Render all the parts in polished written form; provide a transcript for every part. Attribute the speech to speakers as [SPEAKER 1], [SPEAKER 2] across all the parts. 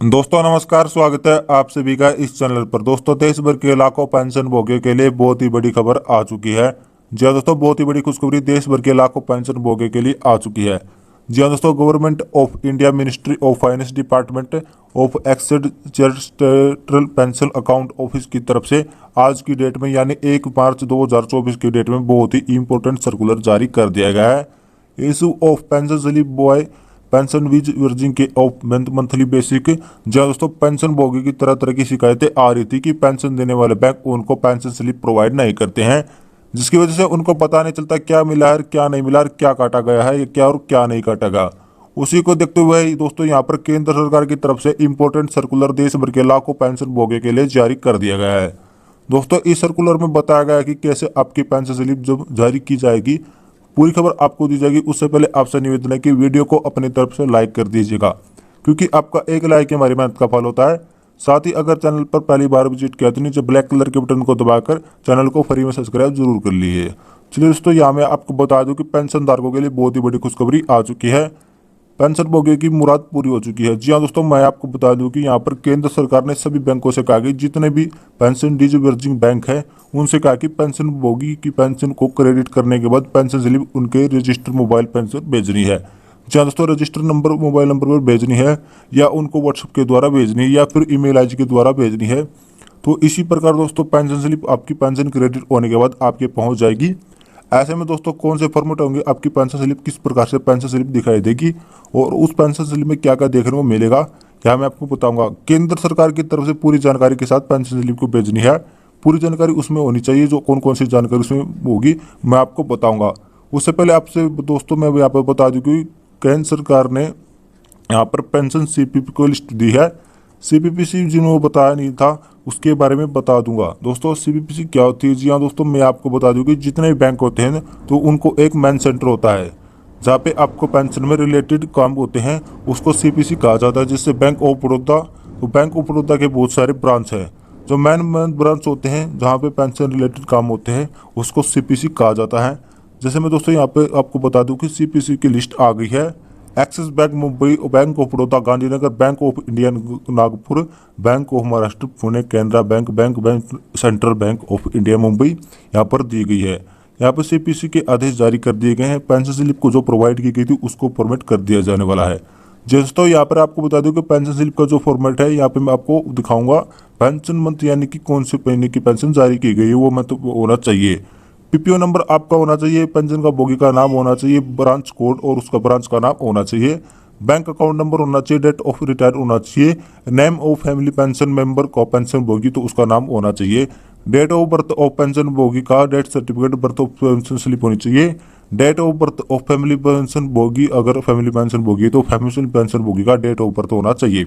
[SPEAKER 1] दोस्तों नमस्कार, स्वागत है आप सभी का इस चैनल पर। दोस्तों देश भर के लाखों पेंशन भोगियों के लिए बहुत ही बड़ी खबर आ चुकी है। जी हाँ दोस्तों, बहुत ही बड़ी खुशखबरी देश भर के लाखों पेंशन भोगियों के लिए आ चुकी है। जी हाँ दोस्तों, government of India ministry of finance department of accessed charitable pension account office की तरफ से आज की डेट में यानी 1 मार्च 2024 की डेट में बहुत ही इंपॉर्टेंट सर्कुलर जारी कर दिया गया है। Issue of pension slip by pension disbursing के ऑफ मंथली बेसिक। जहाँ दोस्तों पेंशन भोगी की तरह तरह की शिकायतें आ रही थी कि पेंशन देने वाले बैंक उनको पेंशन स्लिप प्रोवाइड नहीं करते हैं, जिसकी वजह से उनको पता नहीं चलता क्या मिला है क्या नहीं मिला है, क्या काटा गया है क्या और क्या नहीं काटा गया। उसी को देखते हुए दोस्तों यहाँ पर केंद्र सरकार की तरफ से इंपॉर्टेंट सर्कुलर देश भर के लाखों पेंशन भोगी के लिए जारी कर दिया गया है। दोस्तों इस सर्कुलर में बताया गया है कि कैसे आपकी पेंशन स्लिप जब जारी की जाएगी, पूरी खबर आपको दी जाएगी। उससे पहले आपसे निवेदन है कि वीडियो को अपनी तरफ से लाइक कर दीजिएगा, क्योंकि आपका एक लाइक हमारी मेहनत का फल होता है। साथ ही अगर चैनल पर पहली बार विजिट किया तो नीचे ब्लैक कलर के बटन को दबाकर चैनल को फ्री में सब्सक्राइब जरूर कर लीजिए। चलिए दोस्तों, यहाँ मैं आपको बता दूं कि पेंशन धारकों के लिए बहुत ही बड़ी खुशखबरी आ चुकी है। पेंशन भोगियों की मुराद पूरी हो चुकी है। जी हाँ दोस्तों, मैं आपको बता दूं कि यहाँ पर केंद्र सरकार ने सभी बैंकों से कहा कि जितने भी पेंशन डिसबर्सिंग बैंक है उनसे कहा कि पेंशन भोगी की पेंशन को क्रेडिट करने के बाद पेंशन स्लिप उनके रजिस्टर मोबाइल पेंशन भेजनी है। जी हाँ दोस्तों, रजिस्टर नंबर मोबाइल नंबर पर भेजनी है या उनको व्हाट्सएप के द्वारा भेजनी है या फिर ईमेल आईडी के द्वारा भेजनी है। तो इसी प्रकार दोस्तों पेंशन स्लिप आपकी पेंशन क्रेडिट होने के बाद आपके पहुंच जाएगी। ऐसे में दोस्तों कौन से फॉर्मेट होंगे, आपकी पेंशन स्लिप किस प्रकार से पेंशन स्लिप दिखाई देगी और उस पेंशन स्लिप में क्या क्या देखने को मिलेगा, क्या मैं आपको बताऊंगा। केंद्र सरकार की तरफ से पूरी जानकारी के साथ पेंशन स्लिप को भेजनी है। पूरी जानकारी उसमें होनी चाहिए, जो कौन कौन सी जानकारी उसमें होगी मैं आपको बताऊंगा। उससे पहले आपसे दोस्तों मैं यहाँ पर बता दूं कि केंद्र सरकार ने यहाँ पर पेंशन सीपीपी को लिस्ट दी है। सीपीपीसी जिन्होंने बताया नहीं था उसके बारे में बता दूंगा। दोस्तों सीपीपीसी क्या होती है, जी हाँ दोस्तों मैं आपको बता दूं कि जितने भी बैंक होते हैं तो उनको एक मैन सेंटर होता है जहाँ पे आपको पेंशन में रिलेटेड काम होते हैं, उसको सीपीसी कहा जाता है। जिससे बैंक ऑफ बड़ौदा, तो बैंक ऑफ बड़ौदा के बहुत सारे ब्रांच हैं, जो मैन ब्रांच होते हैं जहाँ पे पेंशन रिलेटेड काम होते हैं उसको सीपीसी कहा जाता है। जैसे मैं दोस्तों यहाँ पे आपको बता दूं कि सीपीसी की लिस्ट आ गई है। Axis bank Mumbai, bank of Baroda Gandhinagar, bank of India Nagpur, bank of Maharashtra Pune, Canara bank, bank central bank of India Mumbai यहाँ पर दी गई है। यहाँ पर सीपीसी के आदेश जारी कर दिए गए हैं। पेंशन स्लिप को जो प्रोवाइड की गई थी उसको फॉर्मेट कर दिया जाने वाला है। दोस्तों यहाँ पर आपको बता दूं कि पेंशन स्लिप का जो फॉर्मेट है यहाँ पे मैं आपको दिखाऊंगा। पेंशन मंथ यानी कि कौन से महीने की पेंशन जारी की गई है वो मंथ होना चाहिए। पीपीओ नंबर आपका होना चाहिए, पेंशन का भोगी का नाम होना चाहिए, ब्रांच कोड और उसका ब्रांच का नाम होना चाहिए, बैंक अकाउंट नंबर होना चाहिए, डेट ऑफ रिटायर होना चाहिए, name of family pension member को पेंशन भोगी तो उसका नाम होना चाहिए, date of birth of pension भोगी का death certificate, birth of pension slip होनी चाहिए, date of birth of family pension भोगी, अगर फैमिली पेंशन भोगी तो फैमिली पेंशन भोगी का डेट ऑफ बर्थ होना चाहिए।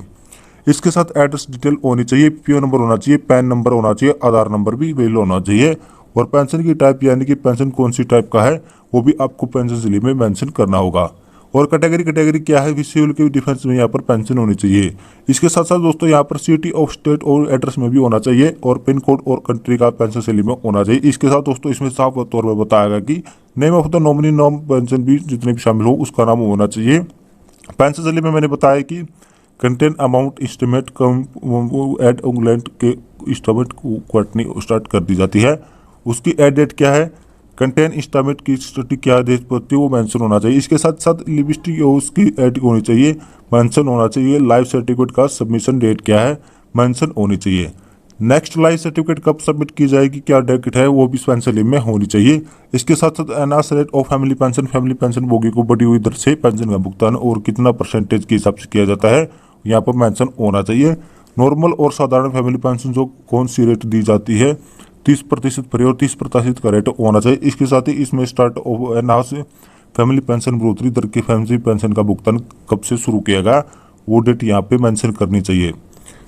[SPEAKER 1] इसके साथ एड्रेस डिटेल होनी चाहिए, पीओ नंबर होना चाहिए, पैन नंबर होना चाहिए, आधार नंबर भी वेल होना चाहिए और पेंशन की टाइप यानी कि पेंशन कौन सी टाइप का है वो भी आपको पेंशन स्लिप में मेंशन करना होगा। और कैटेगरी क्या है, सिविल के डिफेंस में यहाँ पर पेंशन होनी चाहिए। इसके साथ साथ दोस्तों यहाँ पर सिटी ऑफ स्टेट और एड्रेस में भी होना चाहिए और पिन कोड और कंट्री का पेंशन स्लिप में होना चाहिए। इसके साथ दोस्तों इसमें साफ तौर पर बताया गया कि नेम ऑफ द नॉमिनी नाम पेंशन भी जितने भी शामिल हो उसका नाम होना चाहिए। पेंशन स्लिप में मैंने बताया कि contain amount estimated England के एस्टिमेट क्वार्टरली स्टार्ट कर दी जाती है। उसकी एड डेट क्या है, कंटेन एस्टिमेट की स्टडी क्या डेट पड़ती है वो मेंशन होना चाहिए। इसके साथ साथ लिपस्टिक उसकी एड होनी चाहिए, मेंशन होना चाहिए। लाइफ सर्टिफिकेट का सबमिशन डेट क्या है मेंशन होनी चाहिए। नेक्स्ट लाइफ सर्टिफिकेट कब सबमिट की जाएगी, क्या डेट है वो भी पेंशन स्लिप में होनी चाहिए। इसके साथ साथ NRS rate of family pension भोगी को बढ़ी हुई दर से पेंशन का भुगतान और कितना परसेंटेज के हिसाब से किया जाता है यहाँ पर मेंशन होना चाहिए। नॉर्मल और साधारण फैमिली पेंशन जो कौन सी रेट दी जाती है 30% फ्री और 30% का रेट होना चाहिए। इसके साथ ही इसमें start of enhance family pension बढ़ोतरी दर के फैमिली पेंशन का भुगतान कब से शुरू किया गया वो डेट यहाँ पे मेंशन करनी चाहिए।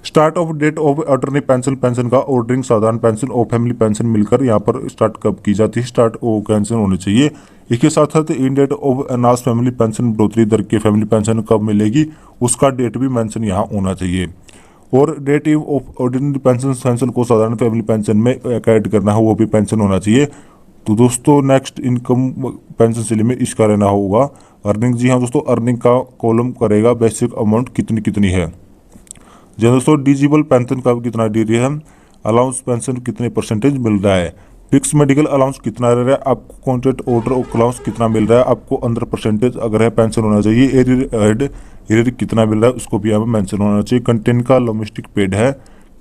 [SPEAKER 1] Start of date of ordinary pension का ऑर्डरिंग साधारण पेंशन और फैमिली पेंशन मिलकर यहाँ पर स्टार्ट कब की जाती है, स्टार्ट ऑफ पेंशन होनी चाहिए। इसके साथ साथ in date of enhance family pension बढ़ोतरी दर के फैमिली पेंशन कब मिलेगी उसका डेट भी मेंशन यहाँ होना चाहिए। और डेट ऑफ ऑर्डिनरी पेंशन को साधारण फैमिली पेंशन में ऐड करना है वो भी पेंशन होना चाहिए। तो दोस्तों नेक्स्ट इनकम पेंशन स्लिप में इसका रहना होगा अर्निंग। जी हाँ दोस्तों, अर्निंग का कॉलम करेगा बेसिक अमाउंट कितनी कितनी है। जो दोस्तों डिजिबल पेंशन का कितना दे रही है, अलाउंस पेंशन कितने परसेंटेज मिल रहा है, फिक्स मेडिकल अलाउंस कितना रह रहा है आपको, कॉन्ट्रैक्ट ऑर्डर अलाउंस कितना मिल रहा है आपको, अंदर परसेंटेज अगर है पेंशन होना चाहिए, एरियर कितना मिल रहा है उसको भी यहाँ पे मेंशन होना चाहिए, कंटेंट का डोमेस्टिक पेड है,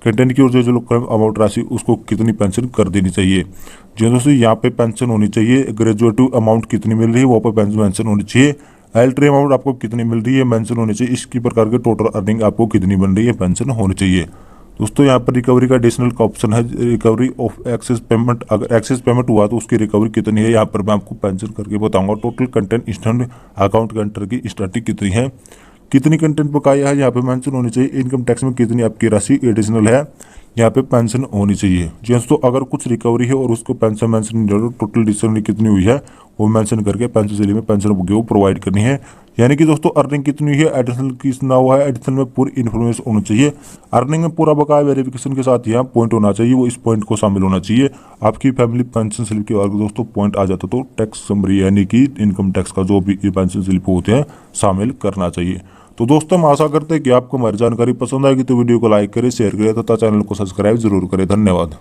[SPEAKER 1] कंटेंट की और जो अमाउंट राशि उसको कितनी पेंशन कर देनी चाहिए। जो दोस्तों यहाँ पे पेंशन होनी चाहिए, ग्रेजुएटिव अमाउंट कितनी मिल रही है वो पे मेंशन होनी चाहिए, एल्ट्री अमाउंट आपको कितनी मिल रही है मेंशन होनी चाहिए, इसकी प्रकार के टोटल अर्निंग आपको कितनी बन रही है पेंशन होनी चाहिए। दोस्तों यहाँ पर रिकवरी का एडिशनल का ऑप्शन है, रिकवरी ऑफ एक्सेस पेमेंट, अगर एक्सेस पेमेंट हुआ तो उसकी रिकवरी कितनी है यहाँ पर मैं आपको पेंशन करके बताऊंगा। टोटल कंटेंट इंस्टेंट अकाउंट कंटर की स्टार्टिंग कितनी है, कितनी कंटेंट बकाया है यहाँ पे मेंशन होनी चाहिए, इनकम टैक्स में कितनी आपकी राशि एडिशनल है यहाँ पे पेंशन होनी चाहिए। जी दोस्तों अगर कुछ रिकवरी है और उसको पेंशन मेंशन नहीं करो, टोटल डिस्काउंट कितनी हुई है वो मेंशन करके पेंशन स्लिप में पेंशन बुक को प्रोवाइड करनी है। यानी कि दोस्तों अर्निंग कितनी हुई है, एडिशनल कितना हुआ है, एडिशनल में पूरी इन्फॉर्मेशन होनी चाहिए। अर्निंग में पूरा बकाया वेरिफिकेशन के साथ यहाँ पॉइंट होना चाहिए, वो इस पॉइंट को शामिल होना चाहिए। आपकी फैमिली पेंशन स्लिप के अगर दोस्तों पॉइंट आ जाता तो टैक्स समरी यानी कि इनकम टैक्स का जो भी पेंशन स्लिप होते हैं शामिल करना चाहिए। तो दोस्तों हम आशा करते हैं कि आपको हमारी जानकारी पसंद आएगी, तो वीडियो को लाइक करें, शेयर करें तथा चैनल को सब्सक्राइब जरूर करें। धन्यवाद।